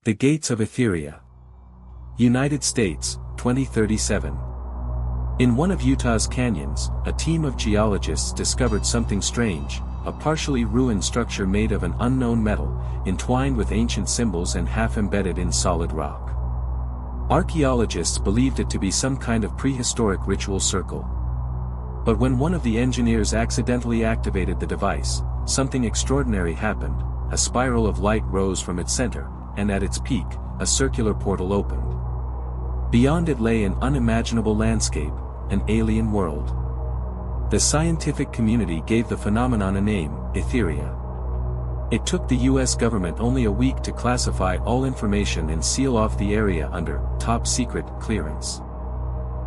The Gates of Etheria. United States, 2037. In one of Utah's canyons, a team of geologists discovered something strange, a partially ruined structure made of an unknown metal, entwined with ancient symbols and half-embedded in solid rock. Archaeologists believed it to be some kind of prehistoric ritual circle. But when one of the engineers accidentally activated the device, something extraordinary happened. A spiral of light rose from its center, and at its peak, a circular portal opened. Beyond it lay an unimaginable landscape, an alien world. The scientific community gave the phenomenon a name, Etheria. It took the US government only a week to classify all information and seal off the area under top secret clearance.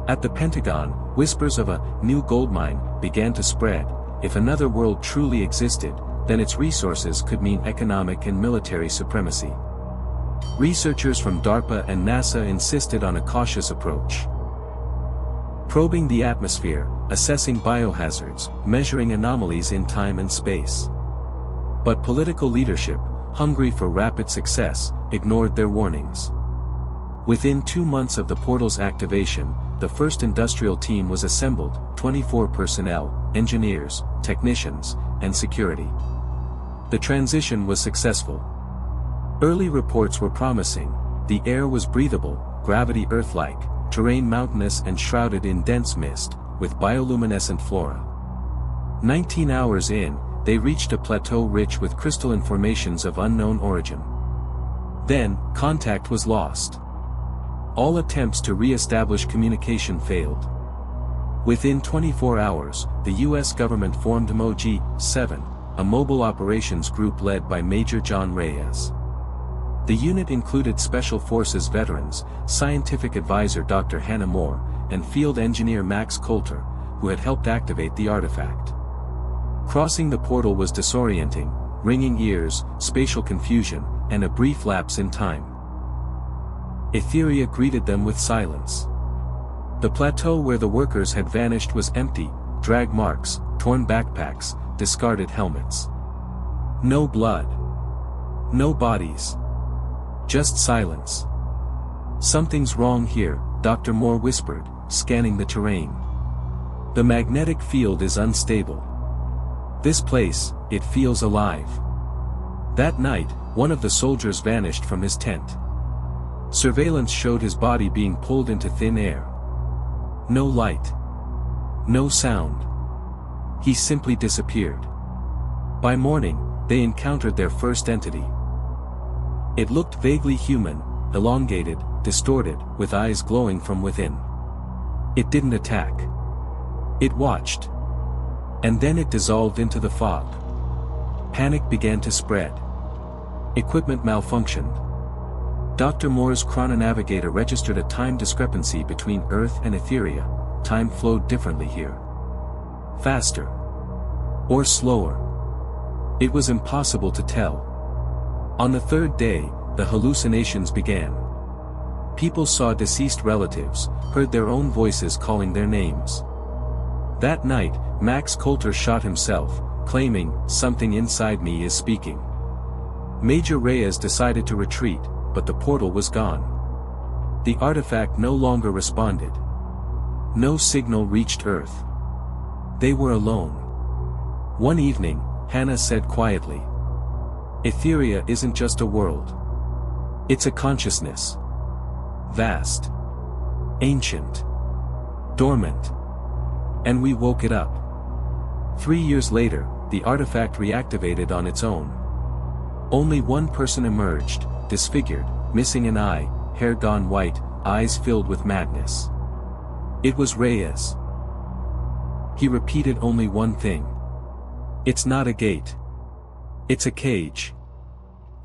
At the Pentagon, whispers of a new goldmine began to spread. If another world truly existed, then its resources could mean economic and military supremacy. Researchers from DARPA and NASA insisted on a cautious approach. Probing the atmosphere, assessing biohazards, measuring anomalies in time and space. But political leadership, hungry for rapid success, ignored their warnings. Within 2 months of the portal's activation, the first industrial team was assembled, 24 personnel, engineers, technicians, and security. The transition was successful. Early reports were promising. The air was breathable, gravity Earth-like, terrain mountainous and shrouded in dense mist, with bioluminescent flora. 19 hours in, they reached a plateau rich with crystalline formations of unknown origin. Then, contact was lost. All attempts to re-establish communication failed. Within 24 hours, the US government formed MOG-7, a mobile operations group led by Major John Reyes. The unit included Special Forces veterans, scientific advisor Dr. Hannah Moore, and field engineer Max Coulter, who had helped activate the artifact. Crossing the portal was disorienting, ringing ears, spatial confusion, and a brief lapse in time. Etheria greeted them with silence. The plateau where the workers had vanished was empty, drag marks, torn backpacks, discarded helmets. No blood. No bodies. Just silence. "Something's wrong here," Dr. Moore whispered, scanning the terrain. "The magnetic field is unstable. This place, it feels alive." That night, one of the soldiers vanished from his tent. Surveillance showed his body being pulled into thin air. No light. No sound. He simply disappeared. By morning, they encountered their first entity. It looked vaguely human, elongated, distorted, with eyes glowing from within. It didn't attack. It watched. And then it dissolved into the fog. Panic began to spread. Equipment malfunctioned. Dr. Moore's chrononavigator registered a time discrepancy between Earth and Etheria. Time flowed differently here. Faster. Or slower. It was impossible to tell. On the third day, the hallucinations began. People saw deceased relatives, heard their own voices calling their names. That night, Max Coulter shot himself, claiming, "Something inside me is speaking." Major Reyes decided to retreat, but the portal was gone. The artifact no longer responded. No signal reached Earth. They were alone. One evening, Hannah said quietly, "Etheria isn't just a world. It's a consciousness. Vast. Ancient. Dormant. And we woke it up." 3 years later, the artifact reactivated on its own. Only one person emerged, disfigured, missing an eye, hair gone white, eyes filled with madness. It was Reyes. He repeated only one thing. "It's not a gate. It's a cage.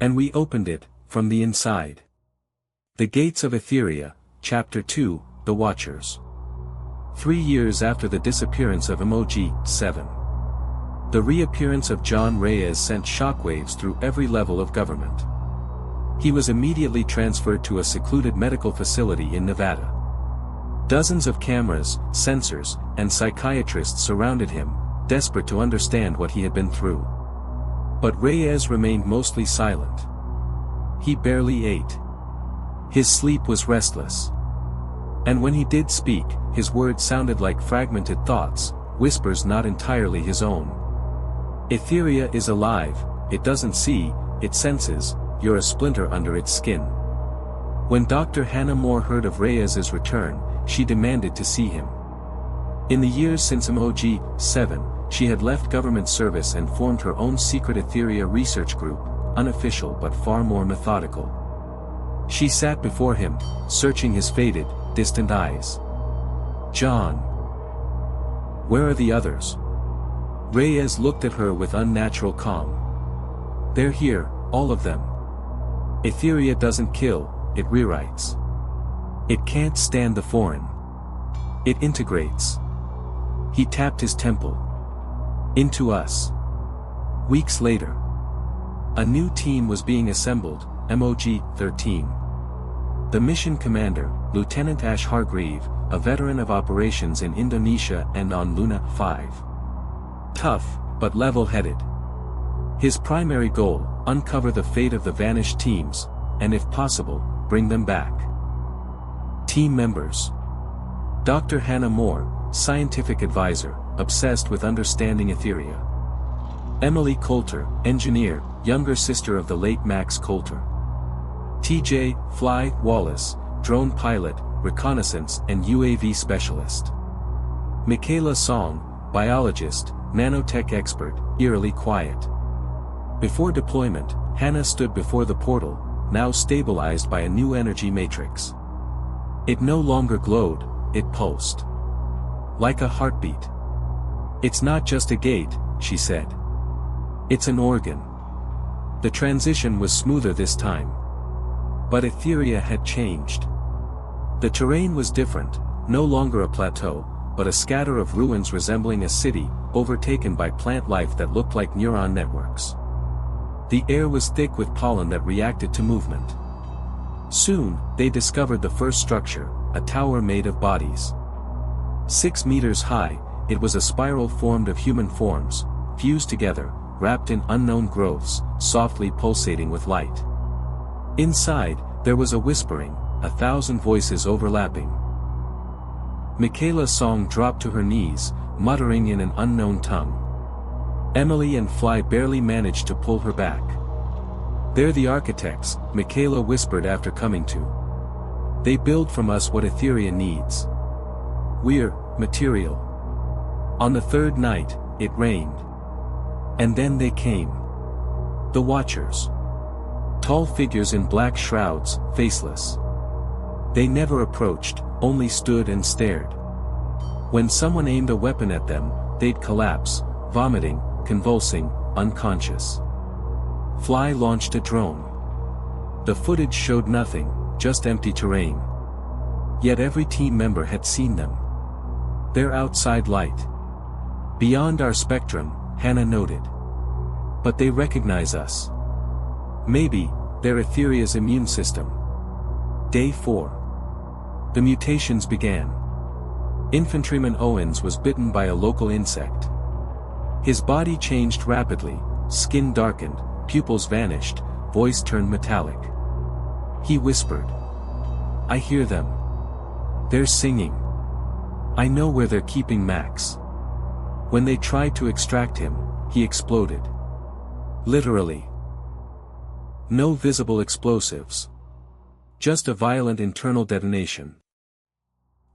And we opened it, from the inside." The Gates of Etheria, Chapter 2, The Watchers. 3 years after the disappearance of MOG-7. The reappearance of John Reyes sent shockwaves through every level of government. He was immediately transferred to a secluded medical facility in Nevada. Dozens of cameras, sensors, and psychiatrists surrounded him, desperate to understand what he had been through. But Reyes remained mostly silent. He barely ate. His sleep was restless. And when he did speak, his words sounded like fragmented thoughts, whispers not entirely his own. Etheria is alive, it doesn't see, it senses, you're a splinter under its skin. When Dr. Hannah Moore heard of Reyes's return, she demanded to see him. In the years since MOG-7, she had left government service and formed her own secret Etheria research group, unofficial but far more methodical. She sat before him, searching his faded, distant eyes. John. Where are the others? Reyes looked at her with unnatural calm. They're here, all of them. Etheria doesn't kill, it rewrites. It can't stand the foreign. It integrates. He tapped his temple. Into us. Weeks later. A new team was being assembled, MOG-13. The mission commander, Lieutenant Ash Hargreave, a veteran of operations in Indonesia and on Luna 5. Tough, but level-headed. His primary goal, uncover the fate of the vanished teams, and if possible, bring them back. Team members. Dr. Hannah Moore, scientific advisor, obsessed with understanding Etheria. Emily Coulter, engineer, younger sister of the late Max Coulter. T.J. Fly Wallace, drone pilot, reconnaissance and UAV specialist. Michaela Song, biologist, nanotech expert, eerily quiet. Before deployment, Hannah stood before the portal, now stabilized by a new energy matrix. It no longer glowed, it pulsed. Like a heartbeat. It's not just a gate, she said. It's an organ. The transition was smoother this time. But Etheria had changed. The terrain was different, no longer a plateau, but a scatter of ruins resembling a city, overtaken by plant life that looked like neuron networks. The air was thick with pollen that reacted to movement. Soon, they discovered the first structure, a tower made of bodies. 6 meters high, it was a spiral formed of human forms, fused together, wrapped in unknown growths, softly pulsating with light. Inside, there was a whispering, 1,000 voices overlapping. Michaela Song dropped to her knees, muttering in an unknown tongue. Emily and Fly barely managed to pull her back. They're the architects, Michaela whispered after coming to. They build from us what Etheria needs. We're material. On the third night, it rained. And then they came. The Watchers. Tall figures in black shrouds, faceless. They never approached, only stood and stared. When someone aimed a weapon at them, they'd collapse, vomiting, convulsing, unconscious. Fly launched a drone. The footage showed nothing, just empty terrain. Yet every team member had seen them. They're outside light. Beyond our spectrum, Hannah noted. But they recognize us. Maybe, they're Etheria's immune system. Day 4. The mutations began. Infantryman Owens was bitten by a local insect. His body changed rapidly, skin darkened, pupils vanished, voice turned metallic. He whispered. I hear them. They're singing. I know where they're keeping Max. When they tried to extract him, he exploded. Literally. No visible explosives. Just a violent internal detonation.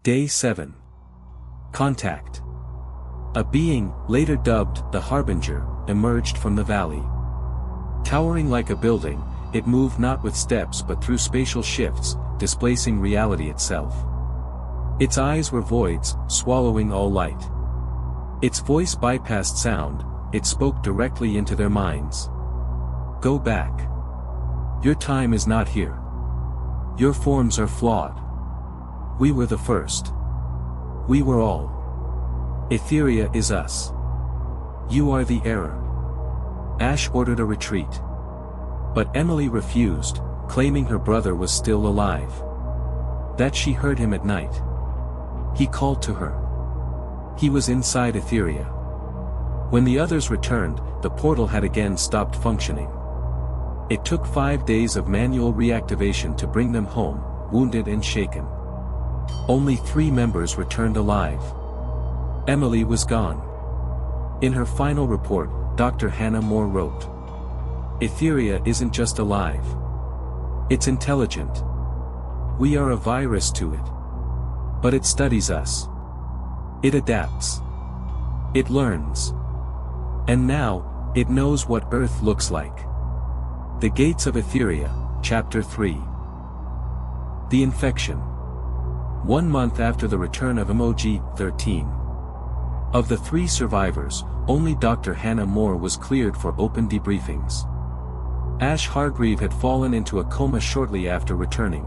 Day 7. Contact. A being, later dubbed the Harbinger, emerged from the valley. Towering like a building, it moved not with steps but through spatial shifts, displacing reality itself. Its eyes were voids, swallowing all light. Its voice bypassed sound, it spoke directly into their minds. Go back. Your time is not here. Your forms are flawed. We were the first. We were all. Etheria is us. You are the error. Ash ordered a retreat. But Emily refused, claiming her brother was still alive. That she heard him at night. He called to her. He was inside Etheria. When the others returned, the portal had again stopped functioning. It took 5 days of manual reactivation to bring them home, wounded and shaken. Only 3 members returned alive. Emily was gone. In her final report, Dr. Hannah Moore wrote, "Etheria isn't just alive. It's intelligent. We are a virus to it. But it studies us. It adapts. It learns. And now, it knows what Earth looks like." The Gates of Etheria, Chapter 3. The Infection. 1 month after the return of Emoji 13. Of the 3 survivors, only Dr. Hannah Moore was cleared for open debriefings. Ash Hargreave had fallen into a coma shortly after returning.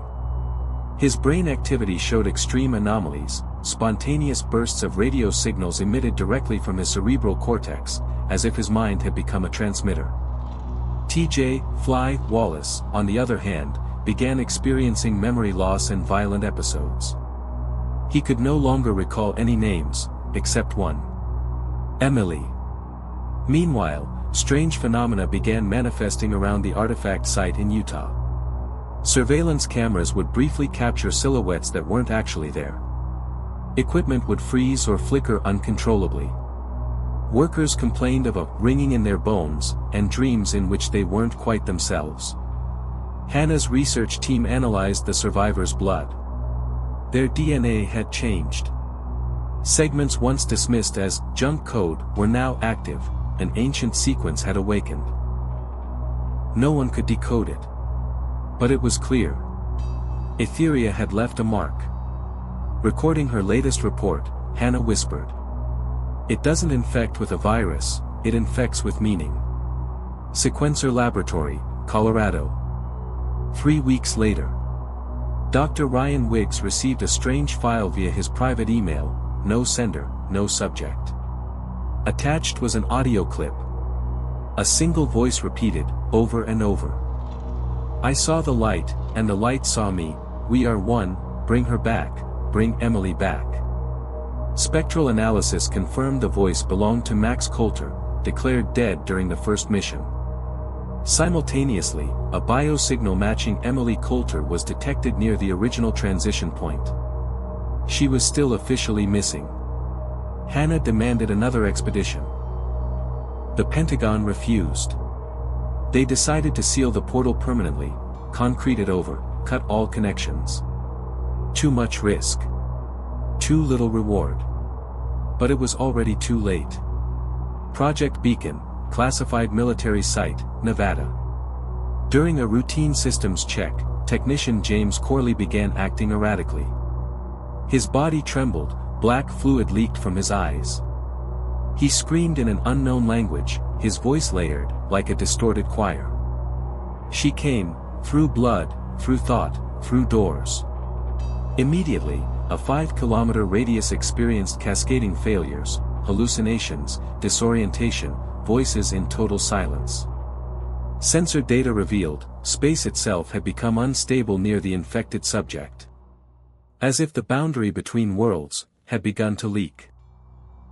His brain activity showed extreme anomalies, spontaneous bursts of radio signals emitted directly from his cerebral cortex, as if his mind had become a transmitter. T.J. "Fly" Wallace, on the other hand, began experiencing memory loss and violent episodes. He could no longer recall any names, except one. Emily. Meanwhile, strange phenomena began manifesting around the artifact site in Utah. Surveillance cameras would briefly capture silhouettes that weren't actually there. Equipment would freeze or flicker uncontrollably. Workers complained of a ringing in their bones, and dreams in which they weren't quite themselves. Hannah's research team analyzed the survivors' blood. Their DNA had changed. Segments once dismissed as junk code were now active, an ancient sequence had awakened. No one could decode it. But it was clear. Etheria had left a mark. Recording her latest report, Hannah whispered, "It doesn't infect with a virus, it infects with meaning." Sequencer Laboratory, Colorado. 3 weeks later. Dr. Ryan Wiggs received a strange file via his private email, no sender, no subject. Attached was an audio clip. A single voice repeated, over and over. "I saw the light, and the light saw me, we are one, bring her back, bring Emily back." Spectral analysis confirmed the voice belonged to Max Coulter, declared dead during the first mission. Simultaneously, a biosignal matching Emily Coulter was detected near the original transition point. She was still officially missing. Hannah demanded another expedition. The Pentagon refused. They decided to seal the portal permanently, concrete it over, cut all connections. Too much risk. Too little reward. But it was already too late. Project Beacon, classified military site, Nevada. During a routine systems check, technician James Corley began acting erratically. His body trembled, black fluid leaked from his eyes. He screamed in an unknown language, his voice layered, like a distorted choir. She came, through blood, through thought, through doors. Immediately, a 5-kilometer radius experienced cascading failures, hallucinations, disorientation, voices in total silence. Sensor data revealed, space itself had become unstable near the infected subject. As if the boundary between worlds had begun to leak.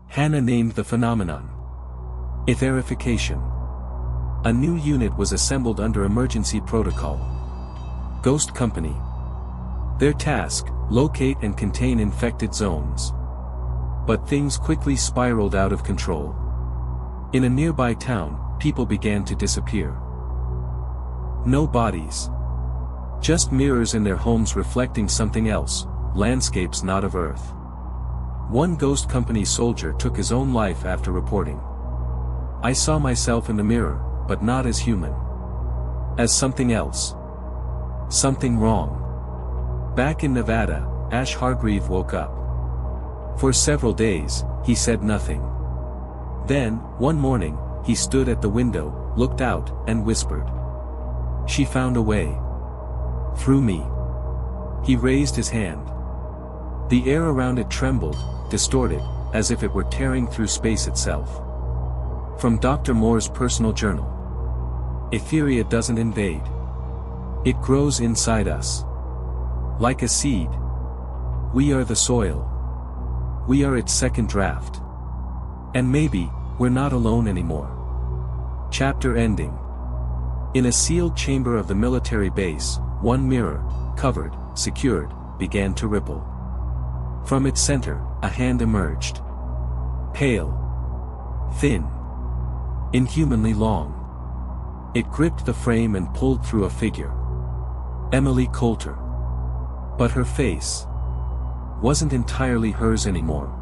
Hannah named the phenomenon Etherification. A new unit was assembled under emergency protocol. Ghost Company. Their task, locate and contain infected zones. But things quickly spiraled out of control. In a nearby town, people began to disappear. No bodies. Just mirrors in their homes reflecting something else, landscapes not of Earth. One Ghost Company soldier took his own life after reporting. "I saw myself in the mirror, but not as human. As something else. Something wrong." Back in Nevada, Ash Hargreave woke up. For several days, he said nothing. Then, one morning, he stood at the window, looked out, and whispered. "She found a way. Through me." He raised his hand. The air around it trembled, distorted, as if it were tearing through space itself. From Dr. Moore's personal journal. Etheria doesn't invade. It grows inside us. Like a seed. We are the soil. We are its second draft. And maybe, we're not alone anymore. Chapter ending. In a sealed chamber of the military base, one mirror, covered, secured, began to ripple. From its center, a hand emerged. Pale. Thin. Inhumanly long. It gripped the frame and pulled through a figure. Emily Coulter. But her face wasn't entirely hers anymore.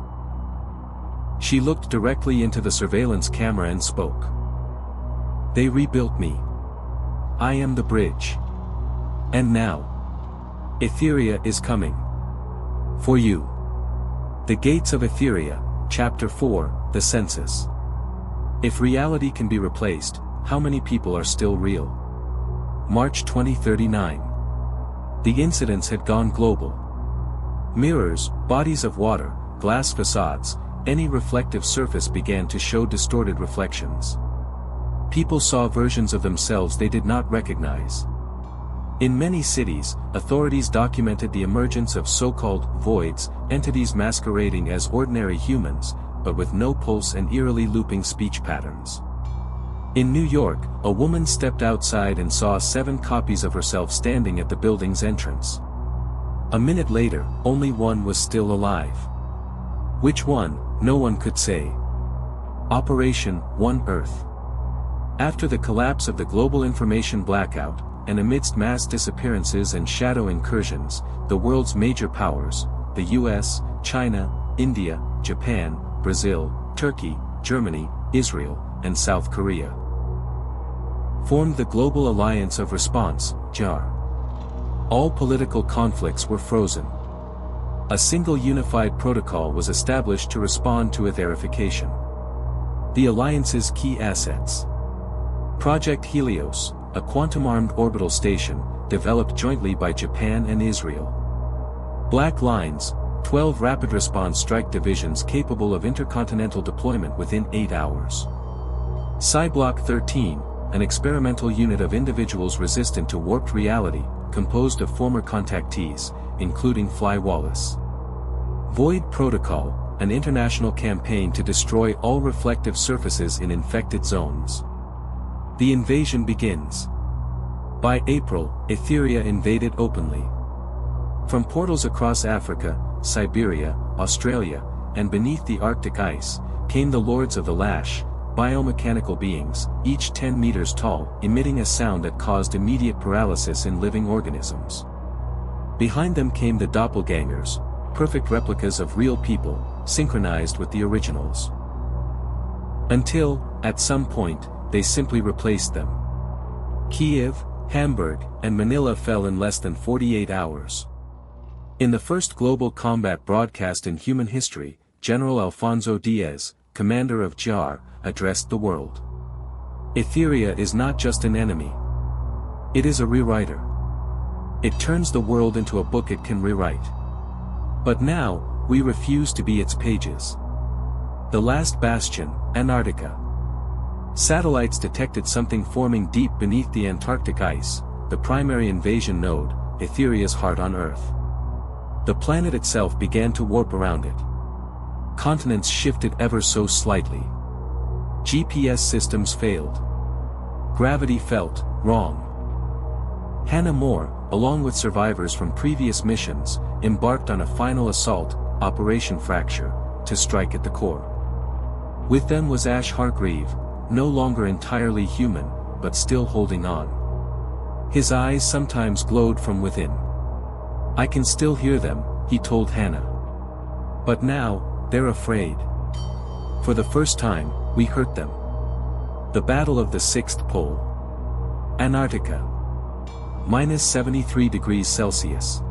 She looked directly into the surveillance camera and spoke. They rebuilt me. I am the bridge. And now, Etheria is coming. For you. The Gates of Etheria, Chapter 4, The Census. If reality can be replaced, how many people are still real? March 2039. The incidents had gone global. Mirrors, bodies of water, glass facades, any reflective surface began to show distorted reflections. People saw versions of themselves they did not recognize. In many cities, authorities documented the emergence of so-called voids, entities masquerading as ordinary humans, but with no pulse and eerily looping speech patterns. In New York, a woman stepped outside and saw 7 copies of herself standing at the building's entrance. A minute later, only one was still alive. Which one, no one could say. Operation One Earth. After the collapse of the global information blackout, and amidst mass disappearances and shadow incursions, the world's major powers, the US, China, India, Japan, Brazil, Turkey, Germany, Israel, and South Korea, formed the Global Alliance of Response, GAR. All political conflicts were frozen. A single unified protocol was established to respond to etherification. The Alliance's key assets. Project Helios, a quantum-armed orbital station, developed jointly by Japan and Israel. Black Lines, 12 rapid response strike divisions capable of intercontinental deployment within 8 hours. Cyblock 13, an experimental unit of individuals resistant to warped reality, composed of former contactees, including Fly Wallace. Void Protocol, an international campaign to destroy all reflective surfaces in infected zones. The invasion begins. By April, Etheria invaded openly. From portals across Africa, Siberia, Australia, and beneath the Arctic ice, came the Lords of the Lash, biomechanical beings, each 10 meters tall, emitting a sound that caused immediate paralysis in living organisms. Behind them came the doppelgangers, perfect replicas of real people, synchronized with the originals. Until, at some point, they simply replaced them. Kiev, Hamburg, and Manila fell in less than 48 hours. In the first global combat broadcast in human history, General Alfonso Diaz, commander of JAR, addressed the world. Etheria is not just an enemy. It is a rewriter. It turns the world into a book it can rewrite. But now, we refuse to be its pages. The last bastion, Antarctica. Satellites detected something forming deep beneath the Antarctic ice, the primary invasion node, Etheria's heart on Earth. The planet itself began to warp around it. Continents shifted ever so slightly. GPS systems failed. Gravity felt wrong. Hannah Moore, along with survivors from previous missions, embarked on a final assault, Operation Fracture, to strike at the core. With them was Ash Hargreave, no longer entirely human, but still holding on. His eyes sometimes glowed from within. "I can still hear them," he told Hannah. "But now, they're afraid. For the first time, we hurt them." The Battle of the Sixth Pole. Antarctica. -73 degrees Celsius.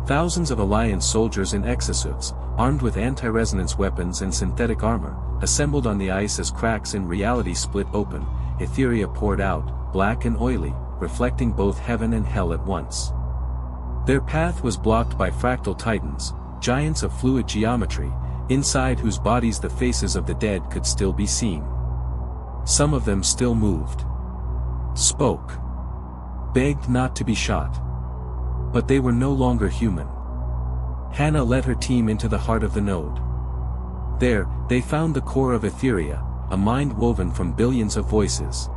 Thousands of Alliance soldiers in exosuits, armed with anti-resonance weapons and synthetic armor, assembled on the ice as cracks in reality split open. Etheria poured out, black and oily, reflecting both heaven and hell at once. Their path was blocked by fractal titans, giants of fluid geometry, inside whose bodies the faces of the dead could still be seen. Some of them still moved. Spoke. Begged not to be shot. But they were no longer human. Hannah led her team into the heart of the node. There, they found the core of Etheria, a mind woven from billions of voices.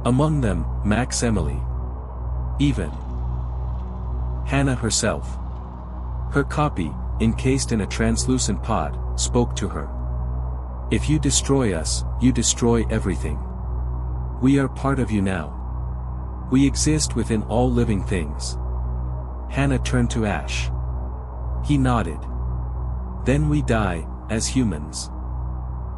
Among them, Max, Emily. Even Hannah herself. Her copy, encased in a translucent pod, spoke to her. If you destroy us, you destroy everything. We are part of you now. We exist within all living things. Hannah turned to Ash. He nodded. Then we die, as humans.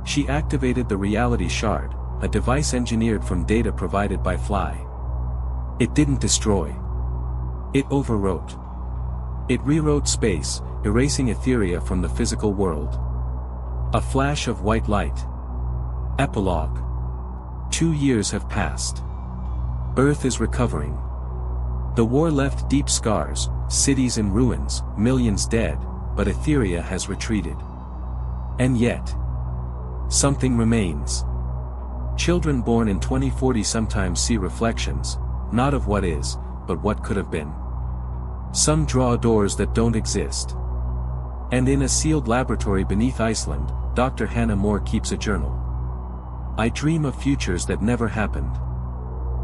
She activated the reality shard, a device engineered from data provided by Fly. It didn't destroy. It overwrote. It rewrote space, erasing Etheria from the physical world. A flash of white light. Epilogue. 2 years have passed. Earth is recovering. The war left deep scars, cities in ruins, millions dead, but Etheria has retreated. And yet, something remains. Children born in 2040 sometimes see reflections, not of what is, but what could have been. Some draw doors that don't exist. And in a sealed laboratory beneath Iceland, Dr. Hannah Moore keeps a journal. I dream of futures that never happened.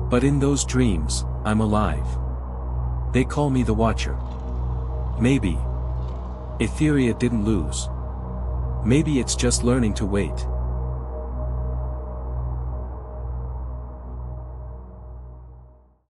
But in those dreams, I'm alive. They call me the Watcher. Maybe Etheria didn't lose. Maybe it's just learning to wait.